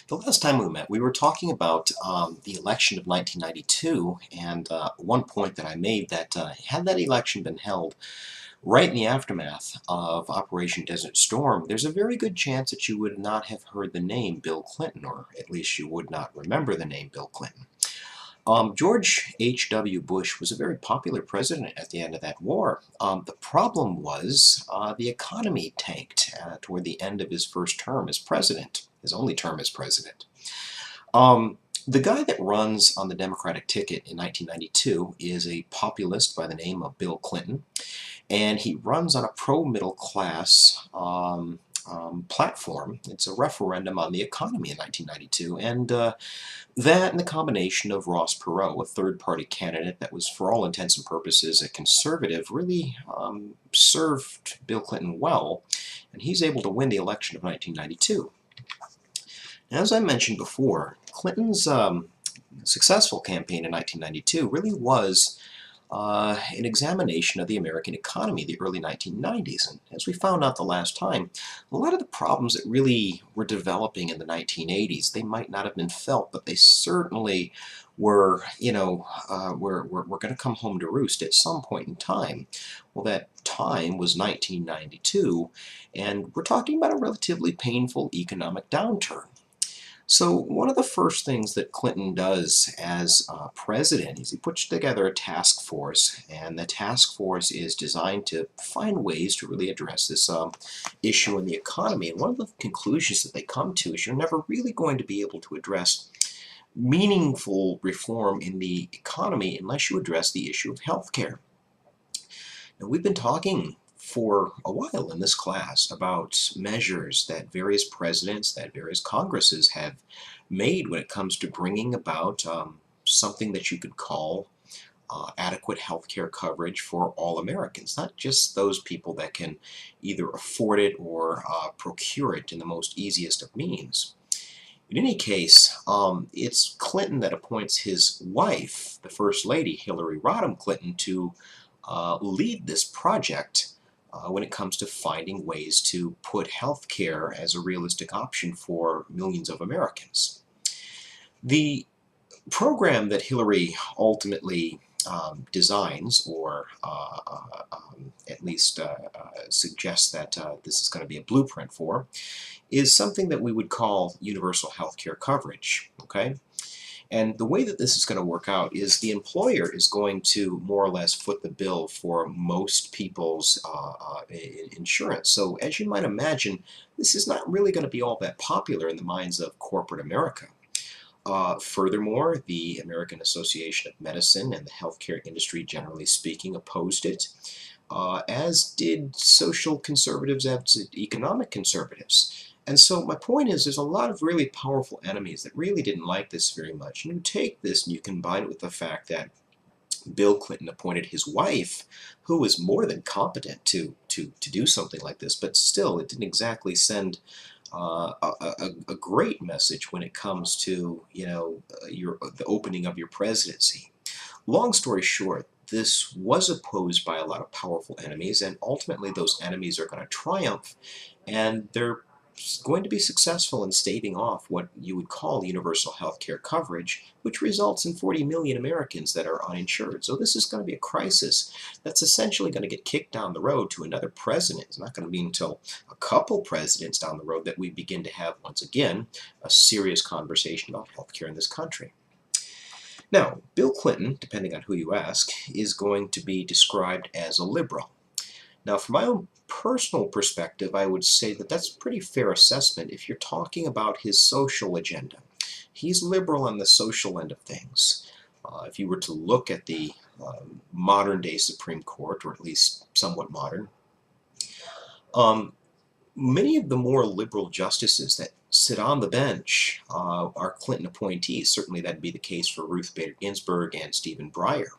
The last time we met, we were talking about the election of 1992, and one point that I made that had that election been held right in the aftermath of Operation Desert Storm, there's a very good chance that you would not have heard the name Bill Clinton, or at least you would not remember the name Bill Clinton. George H.W. Bush was a very popular president at the end of that war. The problem was the economy tanked toward the end of his first term as president, his only term as president. The guy that runs on the Democratic ticket in 1992 is a populist by the name of Bill Clinton, and he runs on a pro-middle class platform. It's a referendum on the economy in 1992, and that and the combination of Ross Perot, a third-party candidate that was, for all intents and purposes, a conservative, really served Bill Clinton well, and he's able to win the election of 1992. As I mentioned before, Clinton's successful campaign in 1992 really was an examination of the American economy, the early 1990s. And as we found out the last time, a lot of the problems that really were developing in the 1980s, they might not have been felt, but they certainly were, were going to come home to roost at some point in time. Well, that time was 1992, and we're talking about a relatively painful economic downturn. So one of the first things that Clinton does as president is he puts together a task force, and the task force is designed to find ways to really address this issue in the economy. And one of the conclusions that they come to is you're never really going to be able to address meaningful reform in the economy unless you address the issue of healthcare. Now, we've been talking for a while in this class about measures that various presidents, that various Congresses have made when it comes to bringing about something that you could call adequate health care coverage for all Americans, not just those people that can either afford it or procure it in the most easiest of means. In any case, it's Clinton that appoints his wife, the First Lady, Hillary Rodham Clinton, to lead this project when it comes to finding ways to put health care as a realistic option for millions of Americans. The program that Hillary ultimately designs, or at least suggests that this is going to be a blueprint for, is something that we would call universal health care coverage. Okay? And the way that this is going to work out is the employer is going to more or less foot the bill for most people's insurance. So as you might imagine, this is not really going to be all that popular in the minds of corporate America. Furthermore, the American Association of Medicine and the healthcare industry, generally speaking, opposed it, as did social conservatives and economic conservatives. And so my point is there's a lot of really powerful enemies that really didn't like this very much. And you take this and you combine it with the fact that Bill Clinton appointed his wife, who was more than competent to do something like this, but still it didn't exactly send a great message when it comes to the opening of your presidency. Long story short, this was opposed by a lot of powerful enemies, and ultimately those enemies are going to triumph, and they're going to be successful in staving off what you would call universal health care coverage, which results in 40 million Americans that are uninsured. So this is going to be a crisis that's essentially going to get kicked down the road to another president. It's not going to be until a couple presidents down the road that we begin to have, once again, a serious conversation about health care in this country. Now, Bill Clinton, depending on who you ask, is going to be described as a liberal. Now, from my own personal perspective, I would say that that's a pretty fair assessment if you're talking about his social agenda. He's liberal on the social end of things. If you were to look at the modern-day Supreme Court, or at least somewhat modern, many of the more liberal justices that sit on the bench are Clinton appointees. Certainly that'd be the case for Ruth Bader Ginsburg and Stephen Breyer.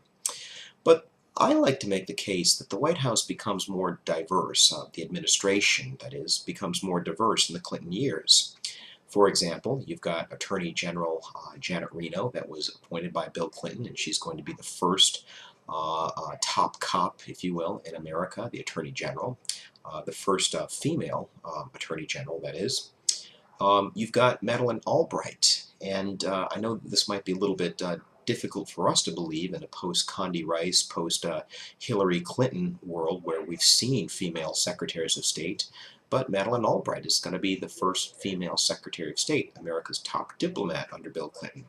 But I like to make the case that the White House becomes more diverse, the administration, that is, becomes more diverse in the Clinton years. For example, you've got Attorney General Janet Reno that was appointed by Bill Clinton, and she's going to be the first top cop, if you will, in America, the Attorney General, the first female Attorney General, that is. You've got Madeleine Albright, and I know this might be a little bit difficult for us to believe in a post-Condi Rice, post-Hillary Clinton world where we've seen female secretaries of state, but Madeleine Albright is going to be the first female Secretary of State, America's top diplomat under Bill Clinton.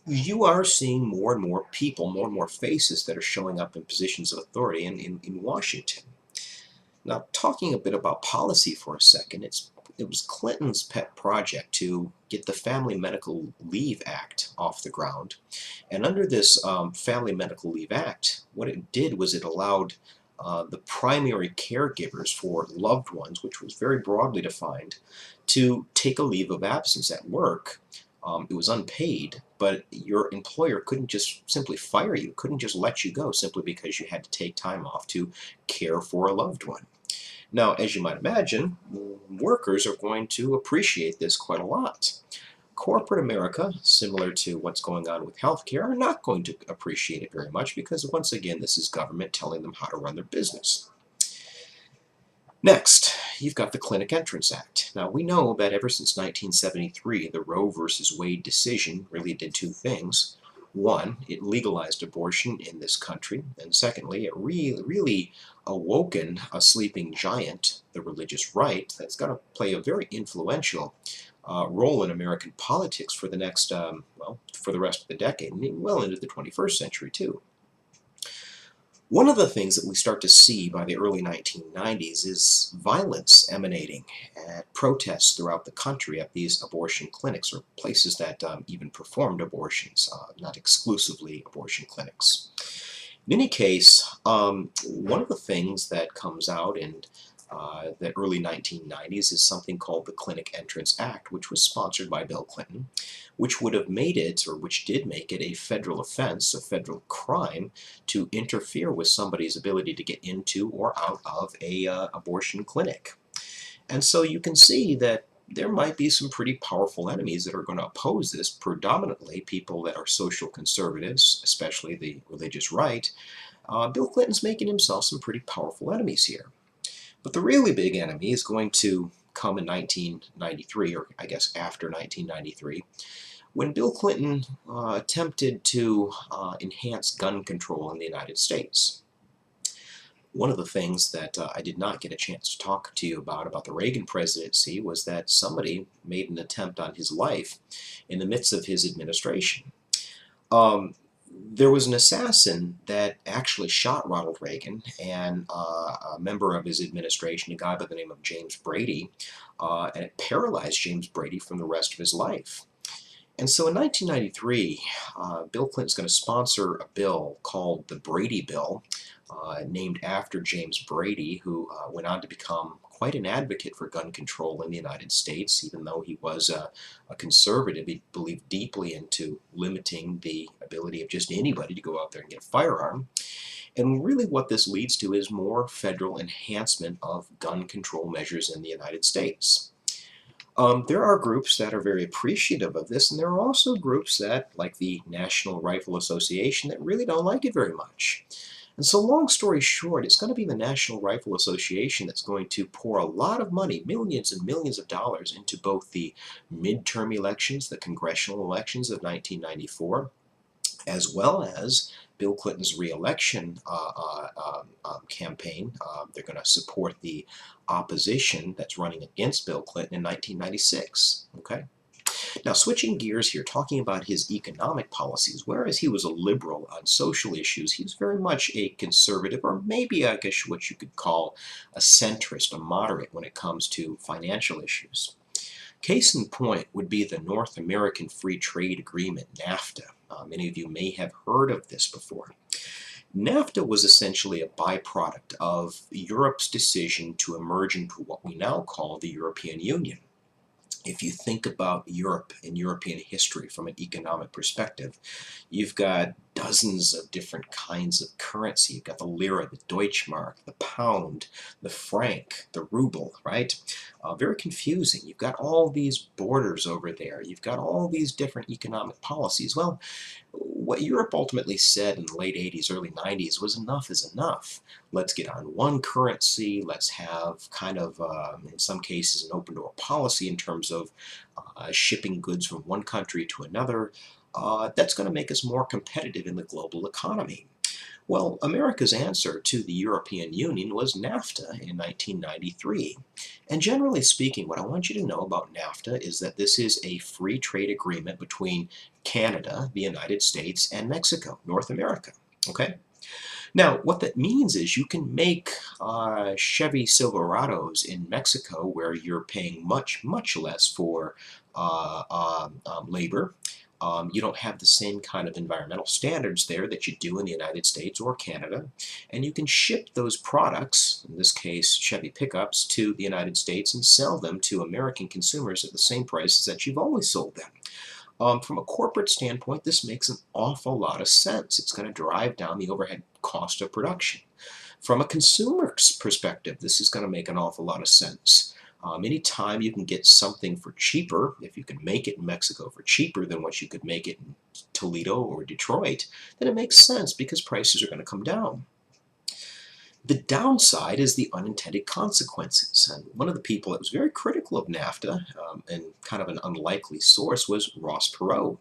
You are seeing more and more people, more and more faces that are showing up in positions of authority in Washington. Now, talking a bit about policy for a second, it was Clinton's pet project to get the Family Medical Leave Act off the ground. And under this Family Medical Leave Act, what it did was it allowed the primary caregivers for loved ones, which was very broadly defined, to take a leave of absence at work. It was unpaid, but your employer couldn't just simply fire you, couldn't just let you go simply because you had to take time off to care for a loved one. Now, as you might imagine, workers are going to appreciate this quite a lot. Corporate America, similar to what's going on with healthcare, are not going to appreciate it very much because, once again, this is government telling them how to run their business. Next, you've got the Clinic Entrance Act. Now, we know that ever since 1973, the Roe versus Wade decision really did two things. One, it legalized abortion in this country, and secondly, it really awoken a sleeping giant, the religious right, that's going to play a very influential role in American politics for the next, well, for the rest of the decade, and well into the 21st century too. One of the things that we start to see by the early 1990s is violence emanating at protests throughout the country at these abortion clinics, or places that even performed abortions, not exclusively abortion clinics. In any case, one of the things that comes out in the early 1990s is something called the Clinic Entrance Act, which was sponsored by Bill Clinton, which would have made it, or which did make it, a federal offense, a federal crime, to interfere with somebody's ability to get into or out of a abortion clinic. And so you can see that there might be some pretty powerful enemies that are going to oppose this, predominantly people that are social conservatives, especially the religious right. Bill Clinton's making himself some pretty powerful enemies here. But the really big enemy is going to come in 1993, or I guess after 1993, when Bill Clinton attempted to enhance gun control in the United States. One of the things that I did not get a chance to talk to you about the Reagan presidency was that somebody made an attempt on his life in the midst of his administration. There was an assassin that actually shot Ronald Reagan and a member of his administration, a guy by the name of James Brady, and it paralyzed James Brady from the rest of his life. And so in 1993, Bill Clinton's going to sponsor a bill called the Brady Bill, named after James Brady, who went on to become quite an advocate for gun control in the United States. Even though he was a conservative, he believed deeply into limiting the ability of just anybody to go out there and get a firearm. And really what this leads to is more federal enhancement of gun control measures in the United States. There are groups that are very appreciative of this, and there are also groups that, like the National Rifle Association, that really don't like it very much. And so, long story short, it's going to be the National Rifle Association that's going to pour a lot of money, millions and millions of dollars, into both the midterm elections, the congressional elections of 1994, as well as Bill Clinton's re-election campaign. They're going to support the opposition that's running against Bill Clinton in 1996. Okay? Now, switching gears here, talking about his economic policies, whereas he was a liberal on social issues, he was very much a conservative, or maybe I guess what you could call a centrist, a moderate when it comes to financial issues. Case in point would be the North American Free Trade Agreement, NAFTA. Many of you may have heard of this before. NAFTA was essentially a byproduct of Europe's decision to emerge into what we now call the European Union. If you think about Europe and European history from an economic perspective, you've got dozens of different kinds of currency. You've got the lira, the Deutschmark, the pound, the franc, the ruble, right? Very confusing. You've got all these borders over there. You've got all these different economic policies. Well, what Europe ultimately said in the late 80s, early 90s was enough is enough. Let's get on one currency. Let's have kind of, in some cases, an open door policy in terms of shipping goods from one country to another. That's going to make us more competitive in the global economy. Well, America's answer to the European Union was NAFTA in 1993. And generally speaking, what I want you to know about NAFTA is that this is a free trade agreement between Canada, the United States, and Mexico, North America. Okay? Now, what that means is you can make Chevy Silverados in Mexico where you're paying much, much less for labor. You don't have the same kind of environmental standards there that you do in the United States or Canada. And you can ship those products, in this case Chevy pickups, to the United States and sell them to American consumers at the same prices that you've always sold them. From a corporate standpoint, this makes an awful lot of sense. It's going to drive down the overhead cost of production. From a consumer's perspective, this is going to make an awful lot of sense. Anytime you can get something for cheaper, if you can make it in Mexico for cheaper than what you could make it in Toledo or Detroit, then it makes sense because prices are going to come down. The downside is the unintended consequences. And one of the people that was very critical of NAFTA, and kind of an unlikely source, was Ross Perot,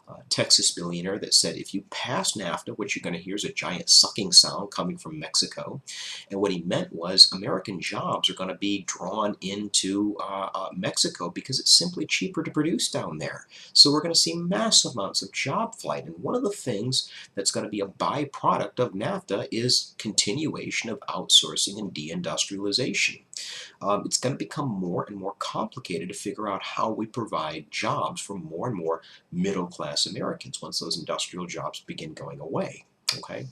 a Texas billionaire that said if you pass NAFTA, what you're going to hear is a giant sucking sound coming from Mexico. And what he meant was American jobs are going to be drawn into Mexico because it's simply cheaper to produce down there. So we're going to see massive amounts of job flight. And one of the things that's going to be a byproduct of NAFTA is continuation of outsourcing and deindustrialization. It's going to become more and more complicated to figure out how we provide jobs for more and more middle-class Americans once those industrial jobs begin going away. Okay.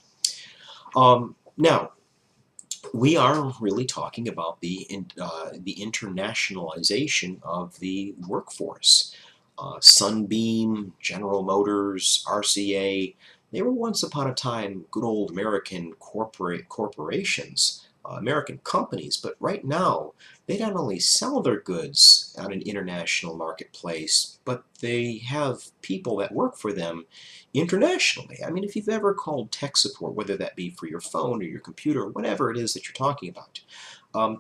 Now, we are really talking about the internationalization of the workforce. Sunbeam, General Motors, RCA, they were once upon a time good old American corporations. American companies, but right now they not only sell their goods on an international marketplace, but they have people that work for them internationally. I mean, if you've ever called tech support, whether that be for your phone or your computer, or whatever it is that you're talking about,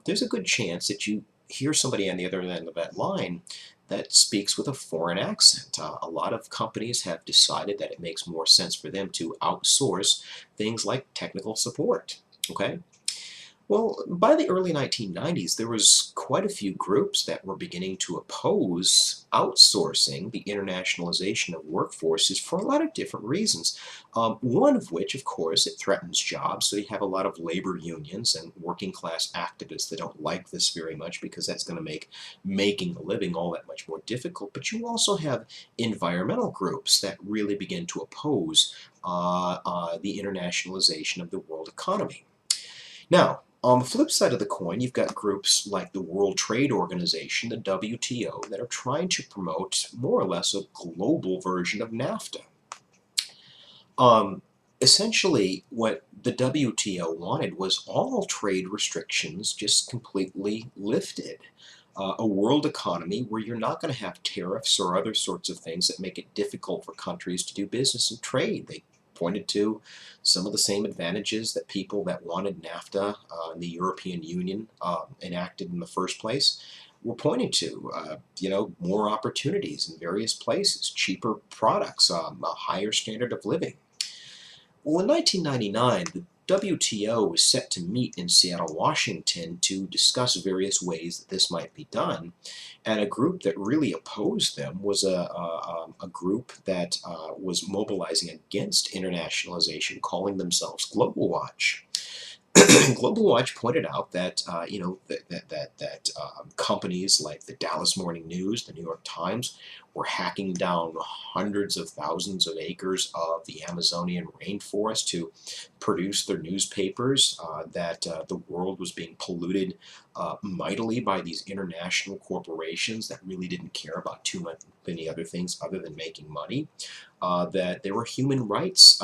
there's a good chance that you hear somebody on the other end of that line that speaks with a foreign accent. A lot of companies have decided that it makes more sense for them to outsource things like technical support. Okay? Well, by the early 1990s, there was quite a few groups that were beginning to oppose outsourcing the internationalization of workforces for a lot of different reasons. One of which, of course, it threatens jobs. So you have a lot of labor unions and working class activists that don't like this very much because that's going to make making a living all that much more difficult. But you also have environmental groups that really begin to oppose the internationalization of the world economy. Now, on the flip side of the coin, you've got groups like the World Trade Organization, the WTO, that are trying to promote more or less a global version of NAFTA. Essentially, what the WTO wanted was all trade restrictions just completely lifted. A world economy where you're not going to have tariffs or other sorts of things that make it difficult for countries to do business and trade. They pointed to some of the same advantages that people that wanted NAFTA and the European Union enacted in the first place were pointing to. More opportunities in various places, cheaper products, a higher standard of living. Well, in 1999, the WTO was set to meet in Seattle, Washington to discuss various ways that this might be done. And a group that really opposed them was a group that was mobilizing against internationalization, calling themselves Global Watch. Global Watch pointed out that companies like the Dallas Morning News, the New York Times, were hacking down hundreds of thousands of acres of the Amazonian rainforest to produce their newspapers, that the world was being polluted mightily by these international corporations that really didn't care about too many other things other than making money, that there were human rights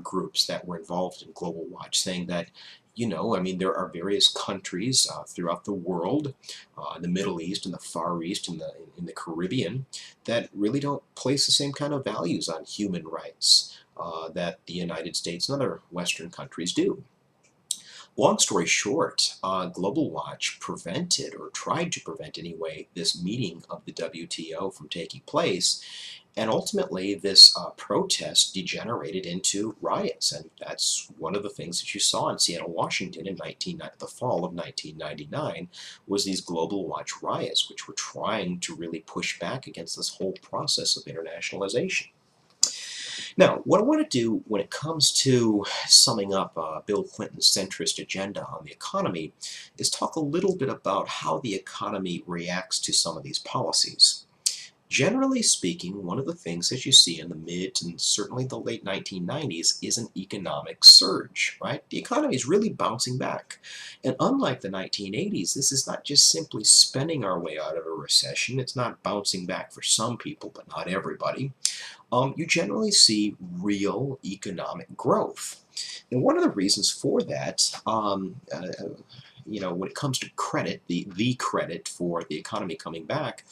groups that were involved in Global Watch saying that there are various countries throughout the world, the Middle East and the Far East and in the Caribbean, that that really don't place the same kind of values on human rights that the United States and other Western countries do. Long story short, Global Watch prevented, or tried to prevent anyway, this meeting of the WTO from taking place. And ultimately, this protest degenerated into riots. And that's one of the things that you saw in Seattle, Washington in the fall of 1999 was these Global Watch riots, which were trying to really push back against this whole process of internationalization. Now, what I want to do when it comes to summing up Bill Clinton's centrist agenda on the economy is talk a little bit about how the economy reacts to some of these policies. Generally speaking, one of the things that you see in the mid and certainly the late 1990s is an economic surge, right? The economy is really bouncing back. And unlike the 1980s, this is not just simply spending our way out of a recession. It's not bouncing back for some people, but not everybody. You generally see real economic growth. And one of the reasons for that, when it comes to credit, the credit for the economy coming back,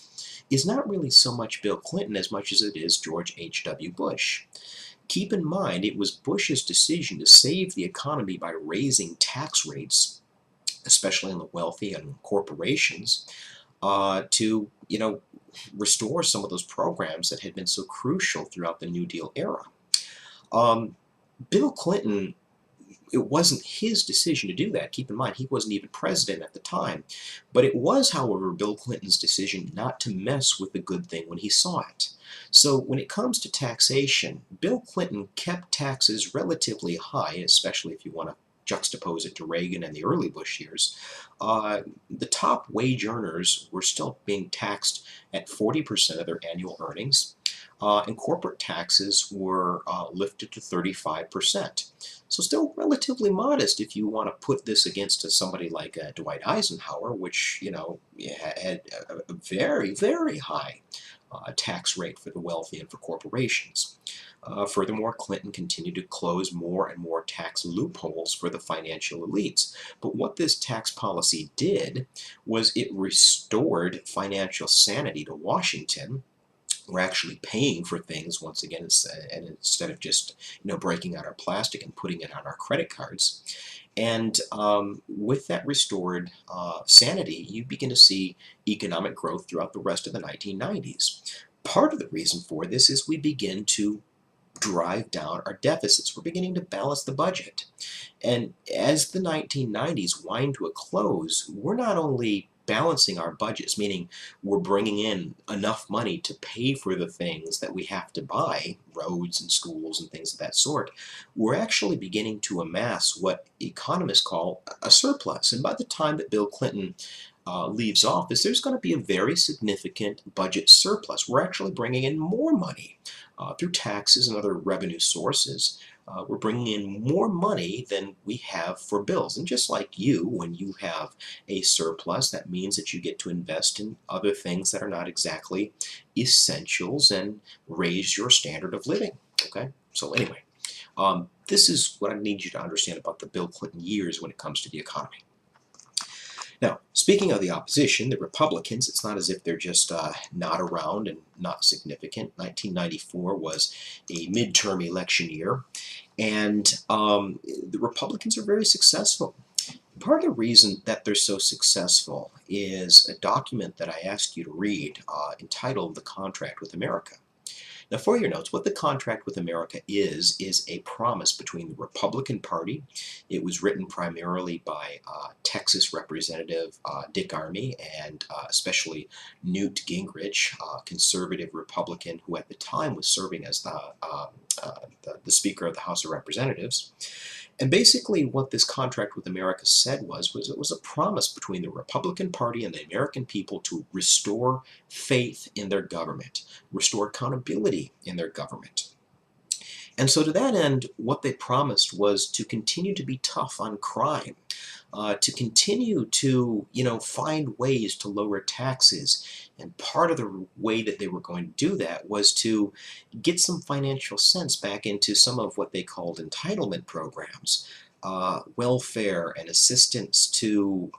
is not really so much Bill Clinton as much as it is George H.W. Bush. Keep in mind, it was Bush's decision to save the economy by raising tax rates, especially on the wealthy and corporations, to restore some of those programs that had been so crucial throughout the New Deal era. Bill Clinton, it wasn't his decision to do that. Keep in mind, he wasn't even president at the time. But it was, however, Bill Clinton's decision not to mess with the good thing when he saw it. So when it comes to taxation, Bill Clinton kept taxes relatively high, especially if you want to juxtapose it to Reagan and the early Bush years. The top wage earners were still being taxed at 40% of their annual earnings, and corporate taxes were lifted to 35%. So still relatively modest if you want to put this against somebody like Dwight Eisenhower, which had a very, very high tax rate for the wealthy and for corporations. Furthermore, Clinton continued to close more and more tax loopholes for the financial elites. But what this tax policy did was it restored financial sanity to Washington. We're actually paying for things once again, and instead of just breaking out our plastic and putting it on our credit cards. And with that restored sanity, you begin to see economic growth throughout the rest of the 1990s. Part of the reason for this is we begin to drive down our deficits. We're beginning to balance the budget. And as the 1990s wind to a close, we're not only balancing our budgets, meaning we're bringing in enough money to pay for the things that we have to buy, roads and schools and things of that sort, we're actually beginning to amass what economists call a surplus. And by the time that Bill Clinton leaves office, there's going to be a very significant budget surplus. We're actually bringing in more money through taxes and other revenue sources. We're bringing in more money than we have for bills. And just like you, when you have a surplus, that means that you get to invest in other things that are not exactly essentials and raise your standard of living. Okay? So anyway, this is what I need you to understand about the Bill Clinton years when it comes to the economy. Now, speaking of the opposition, the Republicans, it's not as if they're just not around and not significant. 1994 was a midterm election year, and the Republicans are very successful. Part of the reason that they're so successful is a document that I asked you to read entitled The Contract with America. Now, for your notes, what the Contract with America is a promise between the Republican Party. It was written primarily by Texas Representative Dick Armey and especially Newt Gingrich, conservative Republican who at the time was serving as the Speaker of the House of Representatives. And basically what this Contract with America said was it was a promise between the Republican Party and the American people to restore faith in their government, restore accountability in their government. And so to that end, what they promised was to continue to be tough on crime, to continue to, find ways to lower taxes. And part of the way that they were going to do that was to get some financial sense back into some of what they called entitlement programs, welfare and assistance to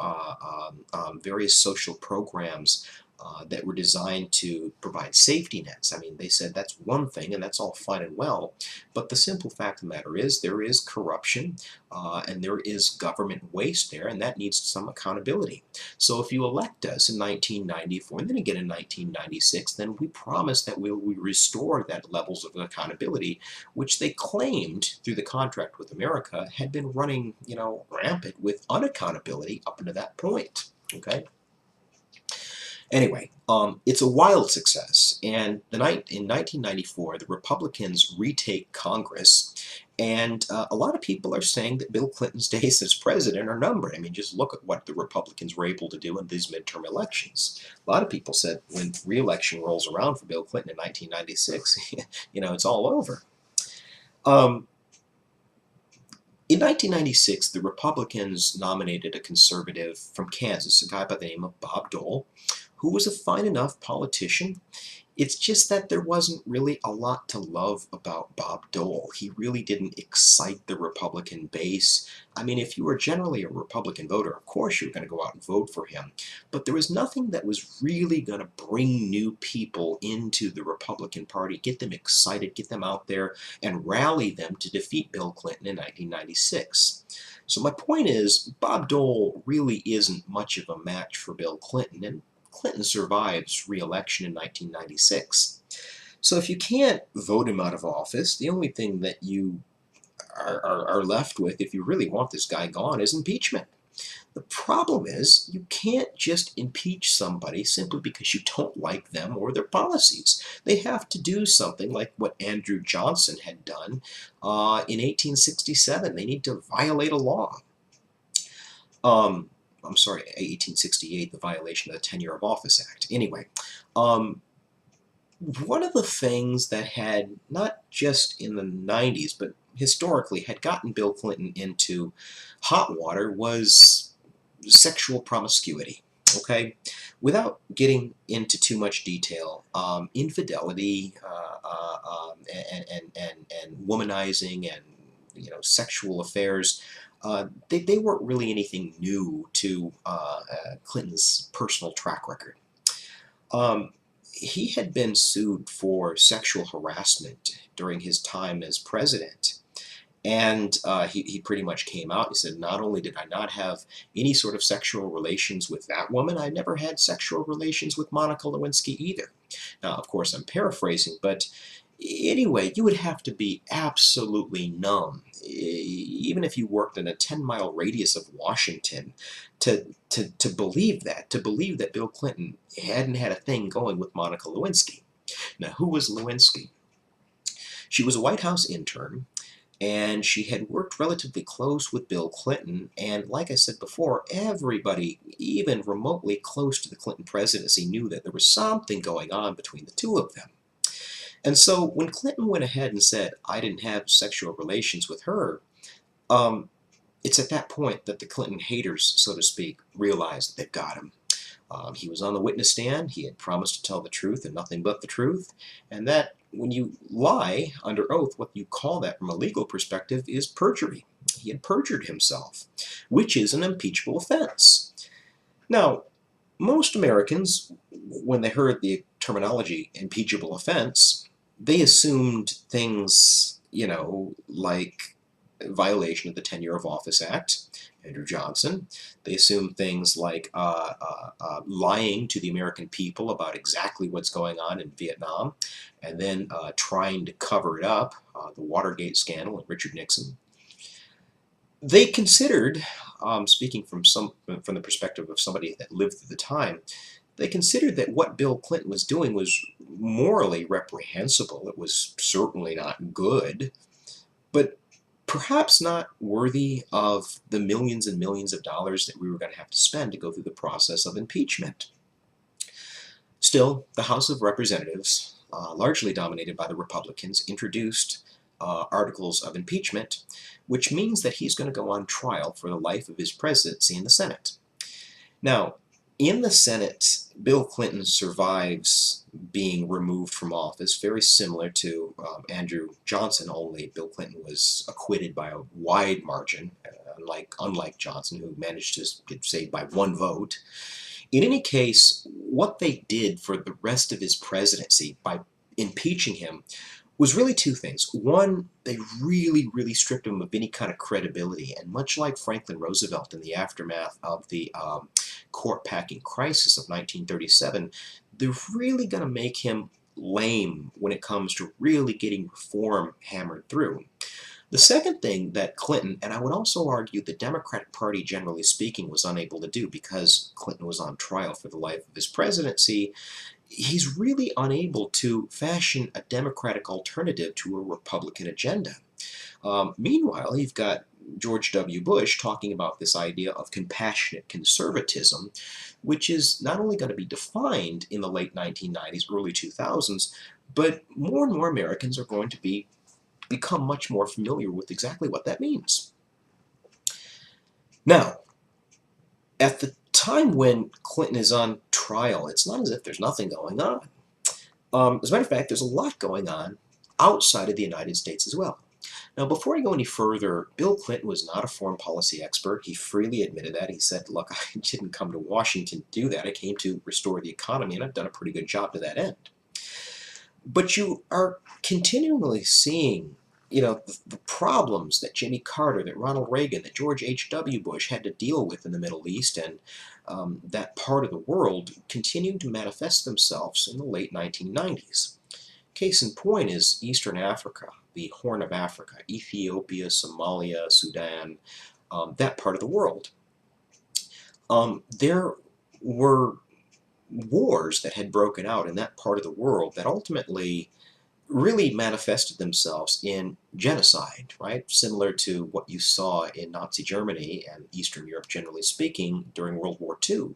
various social programs that were designed to provide safety nets. I mean, they said that's one thing, and that's all fine and well, but the simple fact of the matter is there is corruption and there is government waste there, and that needs some accountability. So if you elect us in 1994 and then again in 1996, then we promise that we will restore that levels of accountability, which they claimed through the contract with America had been running, rampant with unaccountability up until that point. Okay. Anyway, it's a wild success, and in 1994, the Republicans retake Congress, and a lot of people are saying that Bill Clinton's days as president are numbered. I mean, just look at what the Republicans were able to do in these midterm elections. A lot of people said when re-election rolls around for Bill Clinton in 1996, it's all over. Um, in 1996, the Republicans nominated a conservative from Kansas, a guy by the name of Bob Dole, who was a fine enough politician. It's just that there wasn't really a lot to love about Bob Dole. He really didn't excite the Republican base. I mean, if you were generally a Republican voter, of course you were going to go out and vote for him. But there was nothing that was really going to bring new people into the Republican Party, get them excited, get them out there, and rally them to defeat Bill Clinton in 1996. So my point is, Bob Dole really isn't much of a match for Bill Clinton, and Clinton survives re-election in 1996. So if you can't vote him out of office, the only thing that you are left with, if you really want this guy gone, is impeachment. The problem is you can't just impeach somebody simply because you don't like them or their policies. They have to do something like what Andrew Johnson had done in 1867. They need to violate a law. I'm sorry, 1868, the violation of the Tenure of Office Act. Anyway, one of the things that had, not just in the 90s, but historically had gotten Bill Clinton into hot water was sexual promiscuity. Okay, without getting into too much detail, infidelity and womanizing and sexual affairs, they weren't really anything new to Clinton's personal track record. He had been sued for sexual harassment during his time as president. And he pretty much came out and said, not only did I not have any sort of sexual relations with that woman, I never had sexual relations with Monica Lewinsky either. Now, of course, I'm paraphrasing, but anyway, you would have to be absolutely numb, even if you worked in a 10-mile radius of Washington, to believe that Bill Clinton hadn't had a thing going with Monica Lewinsky. Now, who was Lewinsky? She was a White House intern, and she had worked relatively close with Bill Clinton, and like I said before, everybody, even remotely close to the Clinton presidency, knew that there was something going on between the two of them. And so when Clinton went ahead and said, I didn't have sexual relations with her, it's at that point that the Clinton haters, so to speak, realized they've got him. He was on the witness stand. He had promised to tell the truth and nothing but the truth. And that, when you lie under oath, what you call that from a legal perspective is perjury. He had perjured himself, which is an impeachable offense. Now, most Americans, when they heard the terminology impeachable offense, they assumed things, like violation of the Tenure of Office Act, Andrew Johnson. They assumed things like lying to the American people about exactly what's going on in Vietnam, and then trying to cover it up, the Watergate scandal and Richard Nixon. They considered, speaking from the perspective of somebody that lived through the time, they considered that what Bill Clinton was doing was morally reprehensible. It was certainly not good, but perhaps not worthy of the millions and millions of dollars that we were going to have to spend to go through the process of impeachment. Still, the House of Representatives, largely dominated by the Republicans, introduced articles of impeachment, which means that he's going to go on trial for the life of his presidency in the Senate. Now, in the Senate, Bill Clinton survives being removed from office, very similar to Andrew Johnson, only Bill Clinton was acquitted by a wide margin, unlike Johnson, who managed to get saved by one vote. In any case, what they did for the rest of his presidency by impeaching him was really two things. One, they really stripped him of any kind of credibility, and much like Franklin Roosevelt in the aftermath of the court-packing crisis of 1937, they're really going to make him lame when it comes to really getting reform hammered through. The second thing that Clinton, and I would also argue the Democratic Party generally speaking, was unable to do because Clinton was on trial for the life of his presidency, he's really unable to fashion a Democratic alternative to a Republican agenda. Meanwhile, you've got George W. Bush talking about this idea of compassionate conservatism, which is not only going to be defined in the late 1990s, early 2000s, but more and more Americans are going to become much more familiar with exactly what that means. Now, at the time when Clinton is on trial, it's not as if there's nothing going on. As a matter of fact, there's a lot going on outside of the United States as well. Now, before I go any further, Bill Clinton was not a foreign policy expert. He freely admitted that. He said, look, I didn't come to Washington to do that. I came to restore the economy, and I've done a pretty good job to that end. But you are continually seeing, the problems that Jimmy Carter, that Ronald Reagan, that George H.W. Bush had to deal with in the Middle East and that part of the world continued to manifest themselves in the late 1990s. Case in point is Eastern Africa, the Horn of Africa, Ethiopia, Somalia, Sudan, that part of the world. There were wars that had broken out in that part of the world that ultimately really manifested themselves in genocide, right? Similar to what you saw in Nazi Germany and Eastern Europe, generally speaking, during World War II.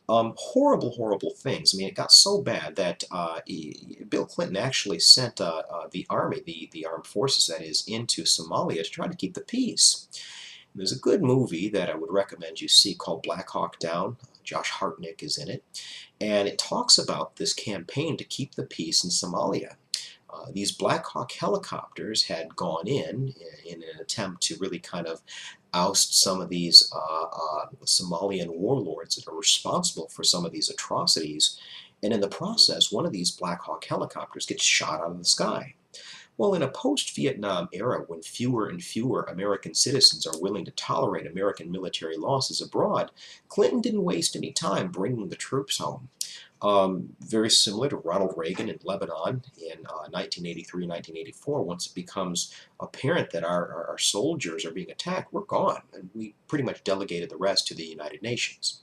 Horrible things. I mean, it got so bad that Bill Clinton actually sent the army, the armed forces, that is, into Somalia to try to keep the peace. And there's a good movie that I would recommend you see called Black Hawk Down. Josh Hartnett is in it. And it talks about this campaign to keep the peace in Somalia. These Black Hawk helicopters had gone in an attempt to really kind of oust some of these Somalian warlords that are responsible for some of these atrocities. And in the process, one of these Black Hawk helicopters gets shot out of the sky. Well, in a post-Vietnam era, when fewer and fewer American citizens are willing to tolerate American military losses abroad, Clinton didn't waste any time bringing the troops home. Very similar to Ronald Reagan in Lebanon in 1983, 1984, once it becomes apparent that our soldiers are being attacked, we're gone, and we pretty much delegated the rest to the United Nations.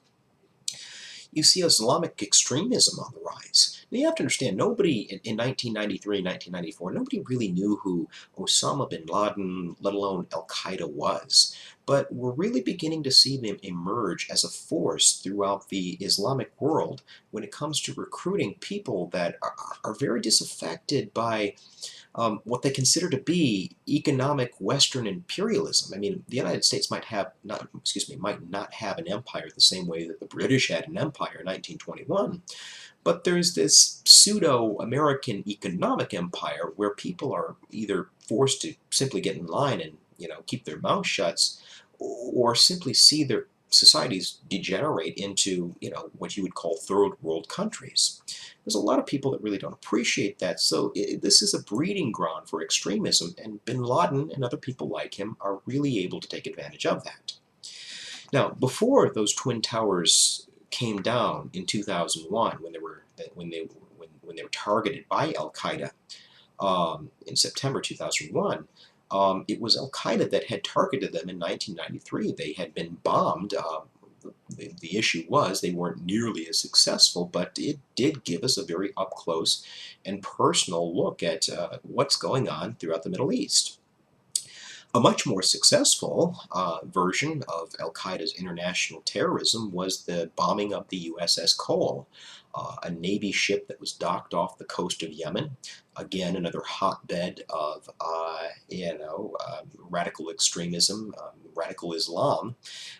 You see Islamic extremism on the rise. Now you have to understand, nobody in 1993, 1994, nobody really knew who Osama bin Laden, let alone Al-Qaeda, was. But we're really beginning to see them emerge as a force throughout the Islamic world when it comes to recruiting people that are very disaffected by what they consider to be economic Western imperialism. I mean, the United States might not have an empire the same way that the British had an empire in 1921, but there's this pseudo-American economic empire where people are either forced to simply get in line and keep their mouths shut, or simply see their societies degenerate into what you would call third world countries. There's a lot of people that really don't appreciate that, so this is a breeding ground for extremism, and bin Laden and other people like him are really able to take advantage of that. Now, before those Twin Towers came down in 2001, when they were targeted by Al-Qaeda in September 2001, it was Al-Qaeda that had targeted them in 1993. They had been bombed. The issue was they weren't nearly as successful, but it did give us a very up-close and personal look at what's going on throughout the Middle East. A much more successful version of Al-Qaeda's international terrorism was the bombing of the USS Cole, a Navy ship that was docked off the coast of Yemen. Again, another hotbed of radical extremism, radical Islam,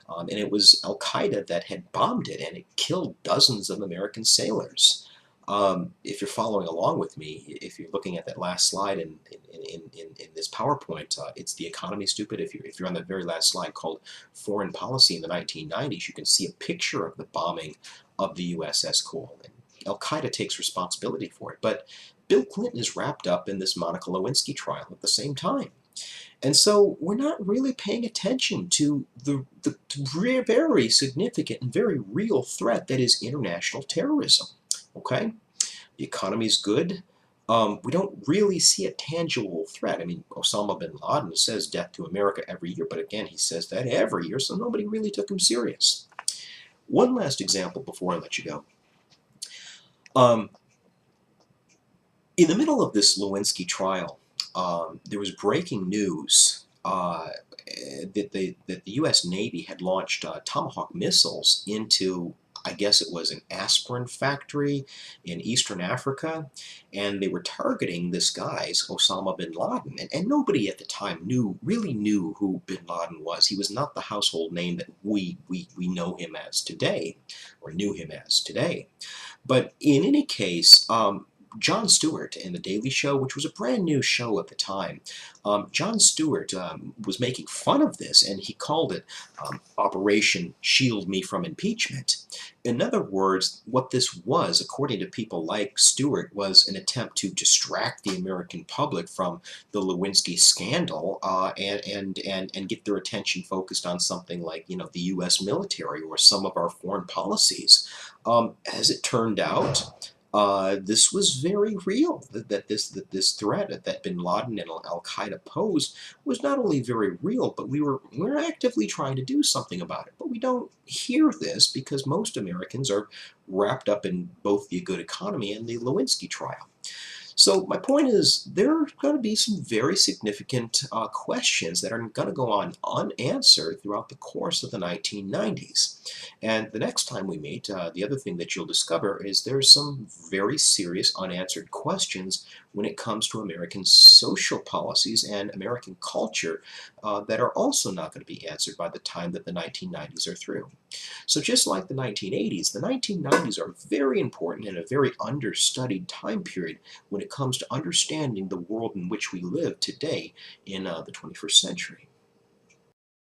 and it was Al-Qaeda that had bombed it, and it killed dozens of American sailors. If you're following along with me, if you're looking at that last slide in this PowerPoint, it's the economy stupid. If you're on the very last slide called Foreign Policy in the 1990s, you can see a picture of the bombing of the USS Cole. And Al-Qaeda takes responsibility for it. But Bill Clinton is wrapped up in this Monica Lewinsky trial at the same time. And so we're not really paying attention to the very significant and very real threat that is international terrorism. Okay? The economy's good. We don't really see a tangible threat. I mean, Osama bin Laden says death to America every year, but again, he says that every year, so nobody really took him serious. One last example before I let you go. Um, in the middle of this Lewinsky trial, there was breaking news that the U.S. Navy had launched Tomahawk missiles into, I guess it was an aspirin factory in Eastern Africa, and they were targeting this guy's Osama bin Laden. And nobody at the time really knew who bin Laden was. He was not the household name that we know him as today, or knew him as today. But in any case, Jon Stewart in The Daily Show, which was a brand new show at the time, Jon Stewart was making fun of this, and he called it Operation Shield Me from Impeachment. In other words, what this was, according to people like Stewart, was an attempt to distract the American public from the Lewinsky scandal and get their attention focused on something like, the U.S. military or some of our foreign policies. As it turned out, this was very real. That this threat that bin Laden and Al-Qaeda posed was not only very real, but we're actively trying to do something about it. But we don't hear this because most Americans are wrapped up in both the good economy and the Lewinsky trial. So my point is, there are going to be some very significant questions that are going to go on unanswered throughout the course of the 1990s. And the next time we meet, the other thing that you'll discover is there's some very serious unanswered questions when it comes to American social policies and American culture that are also not going to be answered by the time that the 1990s are through. So just like the 1980s, the 1990s are very important and a very understudied time period when it comes to understanding the world in which we live today in the 21st century.